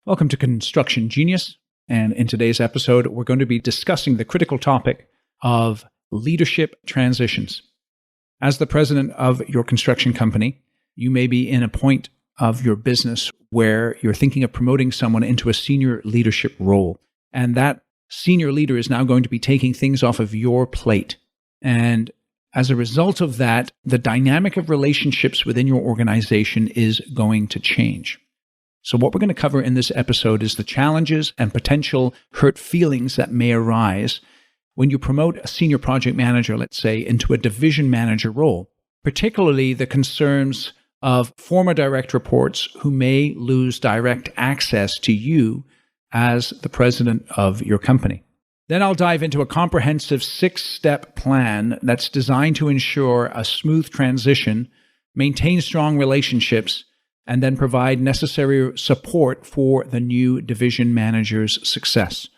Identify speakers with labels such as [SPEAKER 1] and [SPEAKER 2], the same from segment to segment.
[SPEAKER 1] Welcome to Construction Genius, and in today's episode, we're going to be discussing the critical topic of leadership transitions. As the president of your construction company, you may be in a point of your business where you're thinking of promoting someone into a senior leadership role, and that senior leader is now going to be taking things off of your plate. And as a result of that, the dynamic of relationships within your organization is going to change. So what we're going to cover in this episode is the challenges and potential hurt feelings that may arise when you promote a senior project manager, let's say, into a division manager role, particularly the concerns of former direct reports who may lose direct access to you as the president of your company. Then I'll dive into a comprehensive 6-step plan that's designed to ensure a smooth transition, maintain strong relationships, and then provide necessary support for the new division manager's success.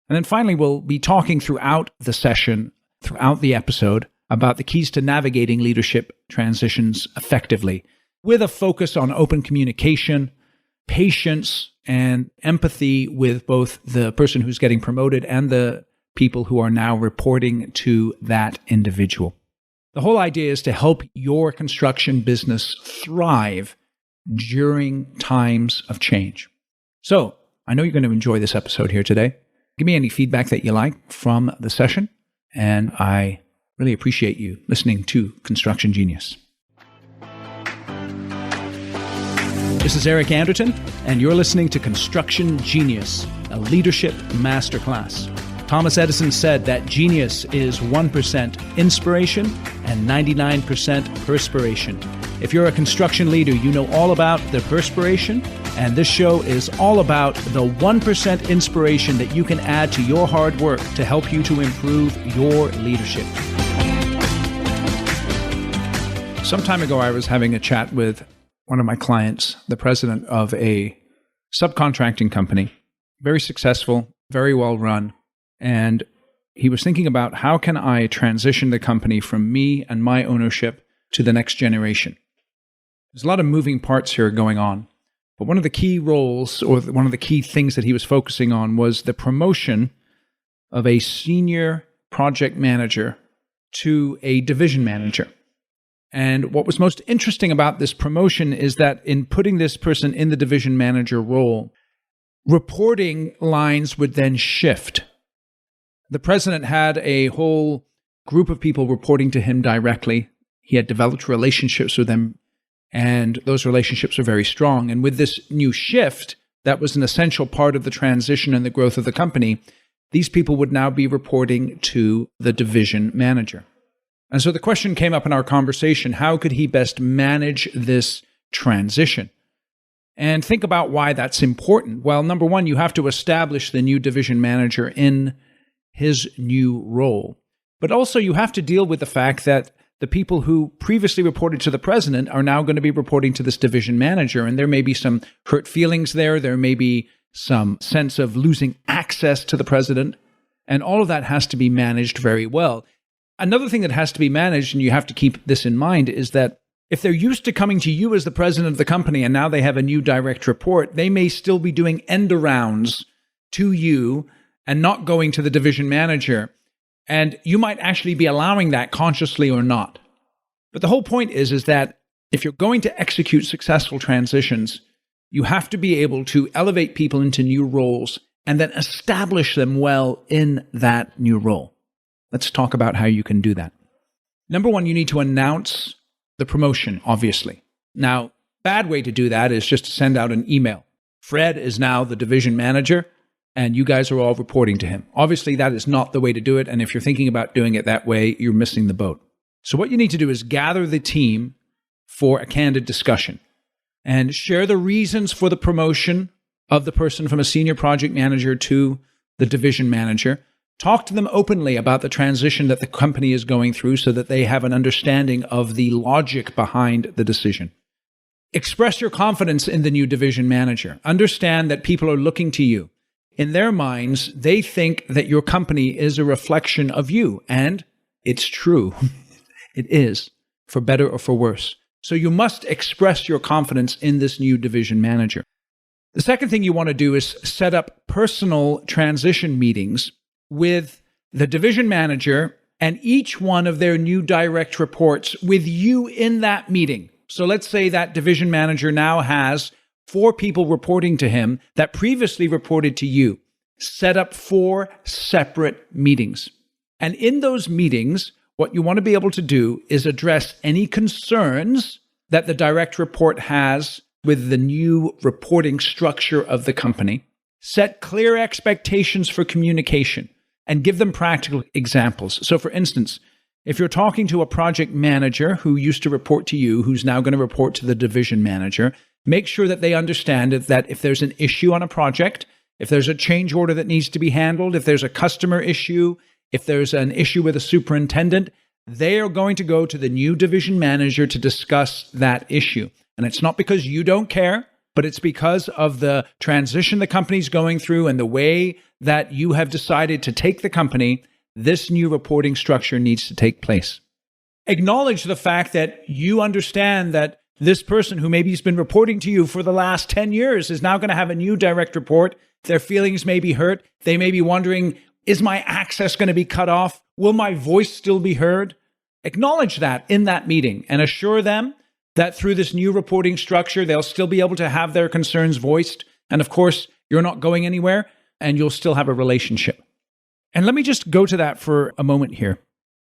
[SPEAKER 1] And then finally, we'll be talking throughout the session, throughout the episode, about the keys to navigating leadership transitions effectively, with a focus on open communication, patience, and empathy with both the person who's getting promoted and the people who are now reporting to that individual. The whole idea is to help your construction business thrive during times of change. So, I know you're going to enjoy this episode here today. Give me any feedback that you like from the session, and I really appreciate you listening to Construction Genius. This is Eric Anderton, and you're listening to Construction Genius, a leadership masterclass. Thomas Edison said that genius is 1% inspiration and 99% perspiration. If you're a construction leader, you know all about the perspiration, and this show is all about the 1% inspiration that you can add to your hard work to help you to improve your leadership. Some time ago, I was having a chat with one of my clients, the president of a subcontracting company, very successful, very well run, and he was thinking about how can I transition the company from me and my ownership to the next generation. There's a lot of moving parts here going on, but one of the key roles or one of the key things that he was focusing on was the promotion of a senior project manager to a division manager. And what was most interesting about this promotion is that in putting this person in the division manager role, reporting lines would then shift. The president had a whole group of people reporting to him directly. He had developed relationships with them, and those relationships are very strong. And with this new shift, that was an essential part of the transition and the growth of the company. These people would now be reporting to the division manager. And so the question came up in our conversation, how could he best manage this transition? And think about why that's important. Well, number one, you have to establish the new division manager in his new role. But also you have to deal with the fact that the people who previously reported to the president are now going to be reporting to this division manager, and there may be some hurt feelings there. There may be some sense of losing access to the president, and all of that has to be managed very well. Another thing that has to be managed, and you have to keep this in mind, is that if they're used to coming to you as the president of the company and now they have a new direct report, they may still be doing end-arounds to you and not going to the division manager. And you might actually be allowing that consciously or not. But the whole point is that if you're going to execute successful transitions, you have to be able to elevate people into new roles and then establish them well in that new role. Let's talk about how you can do that. Number one, you need to announce the promotion, obviously. Now, bad way to do that is just to send out an email. Fred is now the division manager, and you guys are all reporting to him. Obviously, that is not the way to do it, and if you're thinking about doing it that way, you're missing the boat. So what you need to do is gather the team for a candid discussion and share the reasons for the promotion of the person from a senior project manager to the division manager. Talk to them openly about the transition that the company is going through so that they have an understanding of the logic behind the decision. Express your confidence in the new division manager. Understand that people are looking to you. In their minds, they think that your company is a reflection of you, and it's true. It is, for better or for worse. So you must express your confidence in this new division manager. The second thing you want to do is set up personal transition meetings with the division manager and each one of their new direct reports with you in that meeting. So let's say that division manager now has 4 people reporting to him that previously reported to you. Set up 4 separate meetings. And in those meetings, what you want to be able to do is address any concerns that the direct report has with the new reporting structure of the company. Set clear expectations for communication and give them practical examples. So for instance, if you're talking to a project manager who used to report to you, who's now going to report to the division manager, make sure that they understand that if there's an issue on a project, if there's a change order that needs to be handled, if there's a customer issue, if there's an issue with a superintendent, they are going to go to the new division manager to discuss that issue. And it's not because you don't care, but it's because of the transition the company's going through and the way that you have decided to take the company. This new reporting structure needs to take place. Acknowledge the fact that you understand that this person who maybe has been reporting to you for the last 10 years is now going to have a new direct report. Their feelings may be hurt. They may be wondering, is my access going to be cut off? Will my voice still be heard? Acknowledge that in that meeting and assure them that through this new reporting structure, they'll still be able to have their concerns voiced. And of course, you're not going anywhere and you'll still have a relationship. And let me just go to that for a moment here.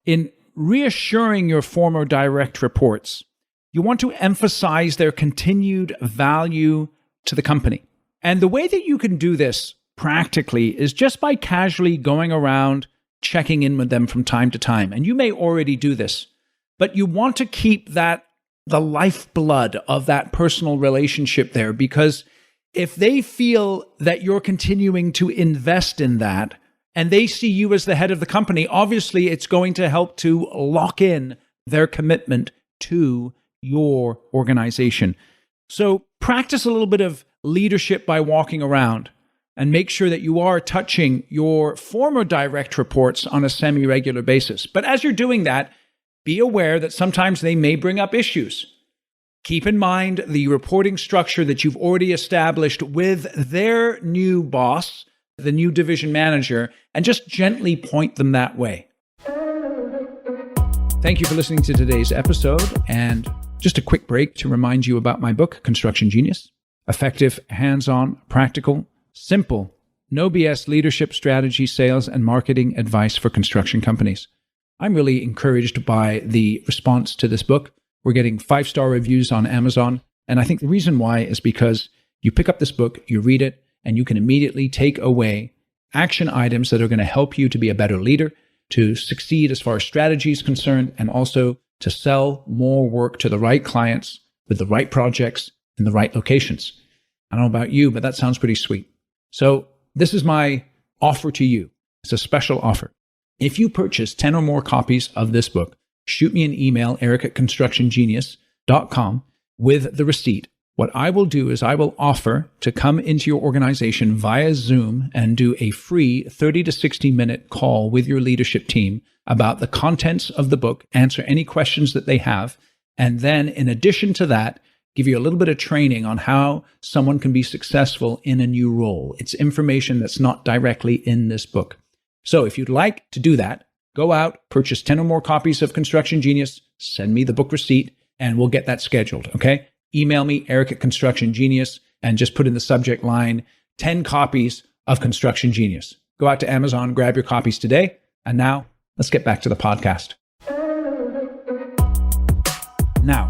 [SPEAKER 1] In reassuring your former direct reports, you want to emphasize their continued value to the company. And the way that you can do this practically is just by casually going around checking in with them from time to time. And you may already do this, but you want to keep that the lifeblood of that personal relationship there, because if they feel that you're continuing to invest in that and they see you as the head of the company, obviously it's going to help to lock in their commitment to your organization. So practice a little bit of leadership by walking around and make sure that you are touching your former direct reports on a semi-regular basis. But as you're doing that, be aware that sometimes they may bring up issues. Keep in mind the reporting structure that you've already established with their new boss, the new division manager, and just gently point them that way. Thank you for listening to today's episode. And just a quick break to remind you about my book, Construction Genius. Effective, hands-on, practical, simple, no BS leadership strategy, sales, and marketing advice for construction companies. I'm really encouraged by the response to this book. We're getting 5-star reviews on Amazon. And I think the reason why is because you pick up this book, you read it, and you can immediately take away action items that are going to help you to be a better leader, to succeed as far as strategy is concerned, and also to sell more work to the right clients with the right projects in the right locations. I don't know about you, but that sounds pretty sweet. So this is my offer to you. It's a special offer. If you purchase 10 or more copies of this book, shoot me an email, eric@constructiongenius.com, with the receipt. What I will do is I will offer to come into your organization via Zoom and do a free 30 to 60-minute call with your leadership team about the contents of the book, answer any questions that they have, and then in addition to that, give you a little bit of training on how someone can be successful in a new role. It's information that's not directly in this book. So if you'd like to do that, go out, purchase 10 or more copies of Construction Genius, send me the book receipt, and we'll get that scheduled, okay? Email me, eric@constructiongenius, and just put in the subject line, 10 copies of Construction Genius. Go out to Amazon, grab your copies today. And now, let's get back to the podcast. Now,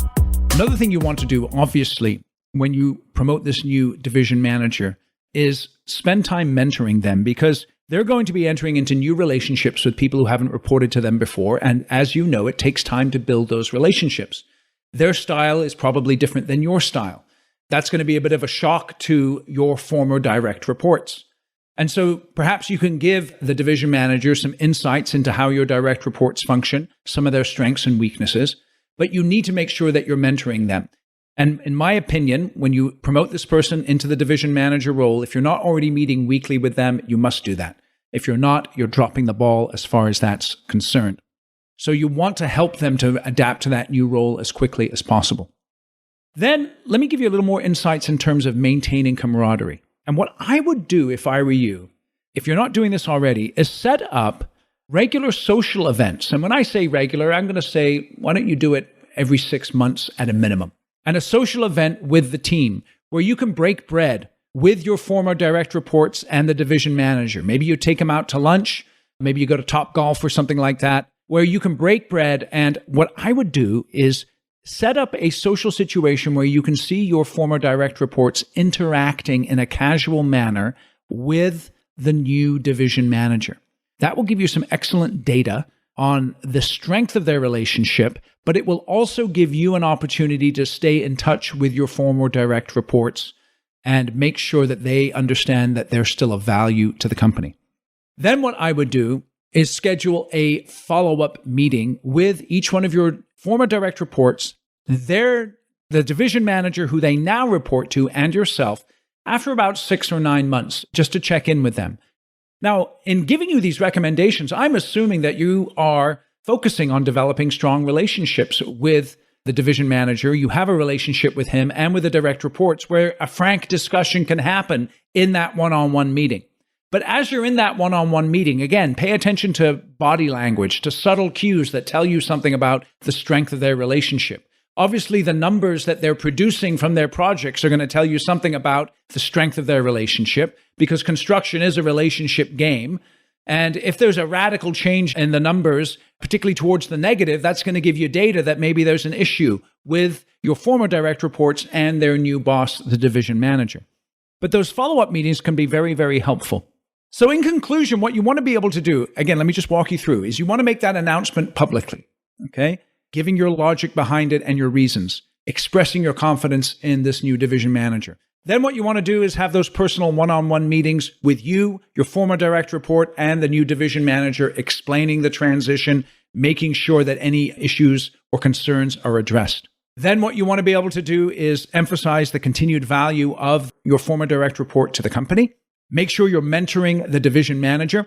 [SPEAKER 1] another thing you want to do, obviously, when you promote this new division manager is spend time mentoring them, because they're going to be entering into new relationships with people who haven't reported to them before. And as you know, it takes time to build those relationships. Their style is probably different than your style. That's going to be a bit of a shock to your former direct reports. And so perhaps you can give the division manager some insights into how your direct reports function, some of their strengths and weaknesses, but you need to make sure that you're mentoring them. And in my opinion, when you promote this person into the division manager role, if you're not already meeting weekly with them, you must do that. If you're not, you're dropping the ball as far as that's concerned. So you want to help them to adapt to that new role as quickly as possible. Then let me give you a little more insights in terms of maintaining camaraderie. And what I would do if I were you, if you're not doing this already, is set up regular social events. And when I say regular, I'm going to say, why don't you do it every 6 months at a minimum? And a social event with the team where you can break bread with your former direct reports and the division manager. Maybe you take them out to lunch. Maybe you go to Topgolf or something like that, where you can break bread. And what I would do is set up a social situation where you can see your former direct reports interacting in a casual manner with the new division manager. That will give you some excellent data on the strength of their relationship, but it will also give you an opportunity to stay in touch with your former direct reports and make sure that they understand that they're still of value to the company. Then what I would do is schedule a follow-up meeting with each one of your former direct reports, the division manager who they now report to, and yourself after about 6 or 9 months, just to check in with them. Now, in giving you these recommendations, I'm assuming that you are focusing on developing strong relationships with the division manager. You have a relationship with him and with the direct reports where a frank discussion can happen in that one-on-one meeting. But as you're in that one-on-one meeting, again, pay attention to body language, to subtle cues that tell you something about the strength of their relationship. Obviously, the numbers that they're producing from their projects are going to tell you something about the strength of their relationship, because construction is a relationship game. And if there's a radical change in the numbers, particularly towards the negative, that's going to give you data that maybe there's an issue with your former direct reports and their new boss, the division manager. But those follow-up meetings can be very, very helpful. So in conclusion, what you want to be able to do, again, let me just walk you through, is you want to make that announcement publicly, okay? Giving your logic behind it and your reasons, expressing your confidence in this new division manager. Then what you want to do is have those personal one-on-one meetings with you, your former direct report, and the new division manager, explaining the transition, making sure that any issues or concerns are addressed. Then what you want to be able to do is emphasize the continued value of your former direct report to the company. Make sure you're mentoring the division manager.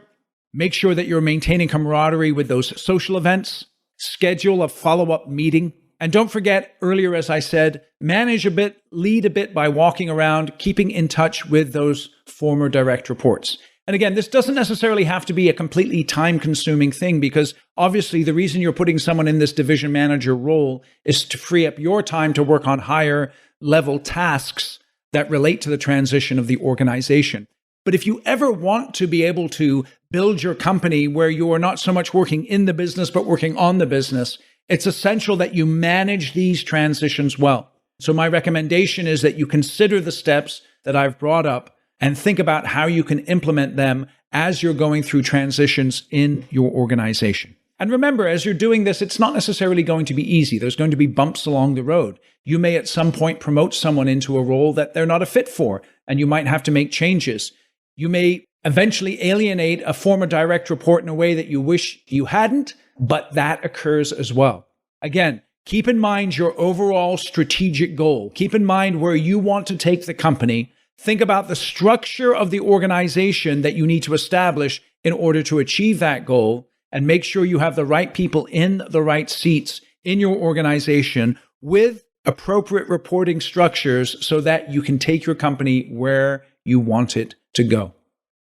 [SPEAKER 1] Make sure that you're maintaining camaraderie with those social events. Schedule a follow-up meeting. And don't forget, earlier, as I said, manage a bit, lead a bit by walking around, keeping in touch with those former direct reports. And again, this doesn't necessarily have to be a completely time-consuming thing, because obviously the reason you're putting someone in this division manager role is to free up your time to work on higher level tasks that relate to the transition of the organization. But if you ever want to be able to build your company where you are not so much working in the business, but working on the business, it's essential that you manage these transitions well. So my recommendation is that you consider the steps that I've brought up and think about how you can implement them as you're going through transitions in your organization. And remember, as you're doing this, it's not necessarily going to be easy. There's going to be bumps along the road. You may at some point promote someone into a role that they're not a fit for, and you might have to make changes. You may eventually alienate a former direct report in a way that you wish you hadn't, but that occurs as well. Again, keep in mind your overall strategic goal. Keep in mind where you want to take the company. Think about the structure of the organization that you need to establish in order to achieve that goal, and make sure you have the right people in the right seats in your organization with appropriate reporting structures so that you can take your company where you want it to go.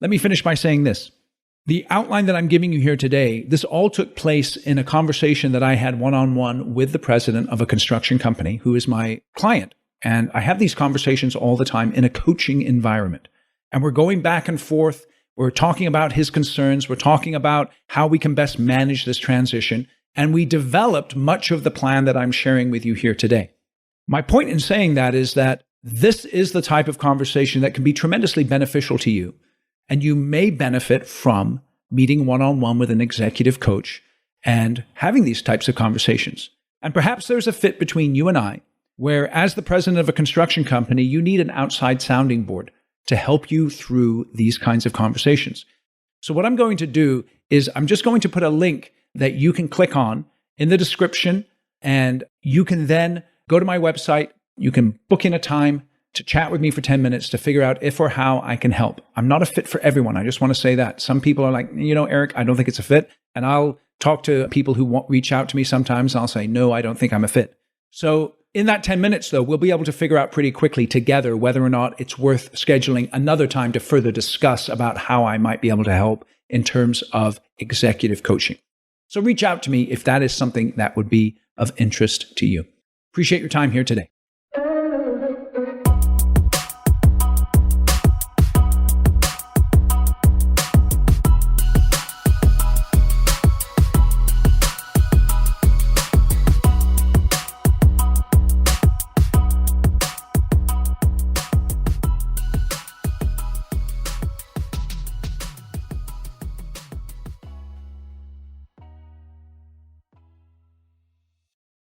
[SPEAKER 1] Let me finish by saying this. The outline that I'm giving you here today, this all took place in a conversation that I had one-on-one with the president of a construction company who is my client. And I have these conversations all the time in a coaching environment. And we're going back and forth. We're talking about his concerns. We're talking about how we can best manage this transition. And we developed much of the plan that I'm sharing with you here today. My point in saying that is that this is the type of conversation that can be tremendously beneficial to you. And you may benefit from meeting one-on-one with an executive coach and having these types of conversations. And perhaps there's a fit between you and I, where as the president of a construction company, you need an outside sounding board to help you through these kinds of conversations. So what I'm going to do is I'm just going to put a link that you can click on in the description, and you can then go to my website. You can book in a time to chat with me for 10 minutes to figure out if or how I can help. I'm not a fit for everyone. I just want to say that. Some people are like, Eric, I don't think it's a fit. And I'll talk to people who reach out to me sometimes, and I'll say, no, I don't think I'm a fit. So In that 10 minutes, though, we'll be able to figure out pretty quickly together whether or not it's worth scheduling another time to further discuss about how I might be able to help in terms of executive coaching. So reach out to me if that is something that would be of interest to you. Appreciate your time here today.